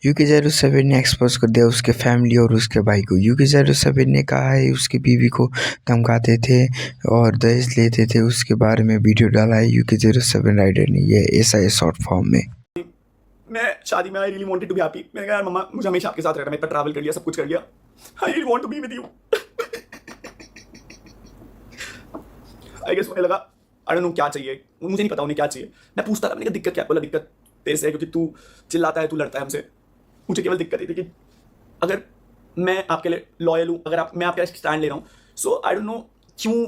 UK-07 ने expose कर दिया उसके फैमिली और उसके भाई को। UK-07 ने कहा है उसकी बीवी को धमकाते थे और दहेज लेते थे, उसके बारे में वीडियो डाला है UK-07 राइडर ने। ये ऐसा है शॉर्ट फॉर्म में। मैं शादी में I really wanted to be happy. मैंने कहा यार मम्मा मुझे हमेशा आपके साथ रहना, मैं इतना ट्रैवल कर लिया, सब कुछ कर लिया, I really want to be with you. I guess मुझे लगा आई डोंट नो क्या चाहिए, मुझे नहीं पता उन्हें क्या चाहिए। मैं पूछता था, मैंने कहा दिक्कत क्या है? बोला दिक्कत तेरे से है क्योंकि तू चिल्लाता है, तू लड़ता है हमसे। मुझे केवल दिक्कत थी कि अगर मैं आपके लिए लॉयल हूँ, अगर मैं आपके स्टैंड ले रहा हूँ, सो आई डोंट नो क्यों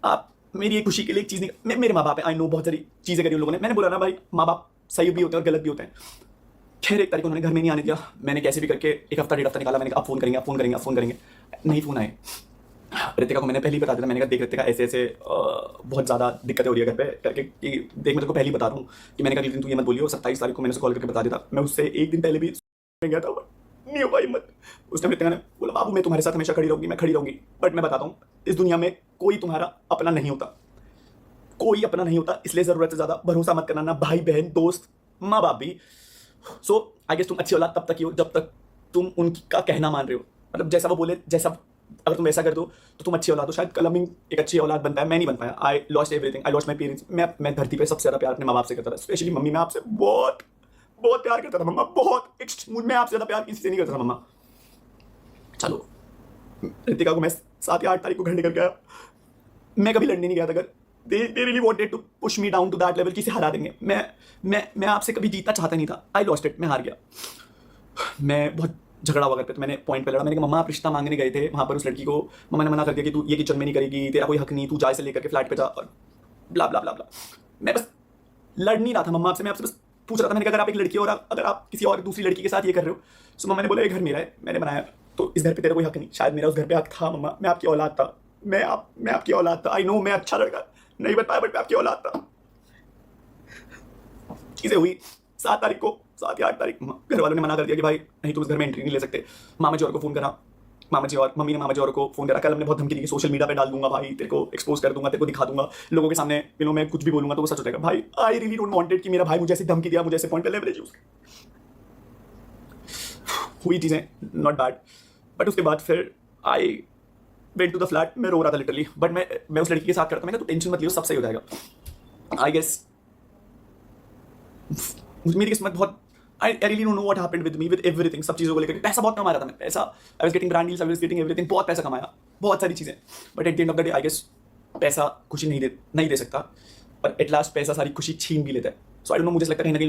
आप मेरी एक खुशी के लिए एक चीज़ नहीं। मेरे माँ बाप है, आई नो बहुत सारी चीज़ें करी उन लोगों ने। मैंने बोला ना भाई, माँ बाप सही भी होते हैं और गलत भी होते हैं। खैर एक तारीख उन्होंने घर में नहीं आने दिया। मैंने कैसे भी करके एक हफ्ता डेढ़ हफ्ता निकाला। मैंने कहा आप फ़ोन करेंगे, आप फ़ोन करेंगे, आप फ़ोन करेंगे, नहीं फ़ोन आए। रितिका को मैंने पहले ही बता दिया था। मैंने कहा देख रितिका ऐसे ऐसे बहुत ज़्यादा दिक्कतें हो रही है घर पे करके, कि देख मैं तेरे को पहले ही बता रहा हूँ कि मैंने कहा अगले दिन तू ये मत बोलियो। 27 तारीख को मैंने उसे कॉल करके बता दिया था। मैं उससे एक दिन पहले भी गया था, नहीं हो पाई हिम्मत। उस टाइम रितिका ने बोला बाबू मैं तुम्हारे साथ हमेशा खड़ी रहूँगी, मैं खड़ी रहूँगी, बट मैं बताता हूँ इस दुनिया में कोई तुम्हारा अपना नहीं होता, कोई अपना नहीं होता। इसलिए ज़रूरत से ज़्यादा भरोसा मत करना, ना भाई बहन, दोस्त, माँ बाप भी। सो आई गेस तुम अच्छी औलाद तब तक ही हो जब तक तुम उनका कहना मान रहे हो। मतलब जैसा वो बोले, जैसा अगर तुम वैसा कर दो तो तुम अच्छी औलाद हो। शायद कल अमीन एक अच्छी औलाद बनता है, मैं नहीं बन पाया। I lost everything, I lost my parents. मैं धरती पे सबसे ज़्यादा प्यार अपने माँ बाप से करता था, स्पेशली मम्मी। मैं आपसे बहुत बहुत प्यार करता था मम्मा, बहुत। मैं आपसे ज़्यादा प्यार किसी से नहीं करता था मम्मा। चलो रितिका को मैं 7 या 8 तारीख को घर निकल गया। मैं कभी लड़ने नहीं गया था अगर they really wanted to push me down to that level कि इसे हरा देंगे। मैं आपसे कभी जीतना चाहता नहीं था। आई लॉस्ट इट, मैं हार गया। मैं बहुत झगड़ा हुआ घर पे, तो मैंने पॉइंट पे लड़ा। मैंने कहा मम्मा आप रिश्ता मांगने गए थे वहाँ पर उस लड़की को, मम्मा ने मना कर दिया कि तू ये किचन में नहीं करेगी, तेरा कोई हक नहीं, तू जाए से लेकर के फ्लैट पे जा, और ब्ला ब्ला ब्ला ब्ला। मैं बस लड़ नहीं रहा था मम्मा आपसे, मैं आपसे बस पूछ रहा था। मैंने कहा अगर आप एक लड़की हो और अगर आप किसी और दूसरी लड़की के साथ ये कर रहे हो, तो मम्मा ने बोला ये घर मेरा है, मैंने बनाया, तो इस घर पे तेरा कोई हक नहीं। शायद मेरा उस घर पे हक था मम्मा, मैं आपकी औलाद था, मैं आपकी औलाद था। आई नो मैं अच्छा लड़का नहीं बताया, बट मैं आपकी औलाद था। चीज़ें हुई 7 तारीख को, 7 या 8 तारीख घर वालों ने मना कर दिया कि भाई नहीं तुम इस घर में एंट्री नहीं ले सकते। मामा जी और को फ़ोन करा, मामा जी और मम्मी ने मामा जी और को फ़ोन करा। कल हमने बहुत धमकी दी कि सोशल मीडिया पे डाल दूंगा भाई, तेरे को एक्सपोज कर दूंगा, तेरे को दिखा दूंगा लोगों के सामने, मैं कुछ भी बोलूंगा तो वो सच हो जाएगा। भाई आई रियली डोंट वांटेड कि मेरा भाई मुझे ऐसी धमकी दिया, मुझे ऐसे पॉइंट पे लेवरेज यूज हुई चीज़ें, नॉट बैड। बट उसके बाद फिर I went to the flat. मैं रो रहा था लिटरली, बट मैं उस लड़की के साथ करता। मैं तो टेंशन मत लियो, सब सही हो जाएगा। आई गेस मेरी किस्मत बहुत, I really don't know what happened with me, with everything. सब चीज़ों को लेकर पैसा बहुत कमा रहा था मैं, पैसा, I was getting brand deals, I was getting everything, बहुत पैसा कमाया, बहुत सारी चीज़ें। But at the end of the day I guess पैसा खुशी नहीं दे सकता, पर एट लास्ट पैसा सारी खुशी छीन भी लेता है। सो आई डोंट नो, मुझे लगता है कहीं ना कहीं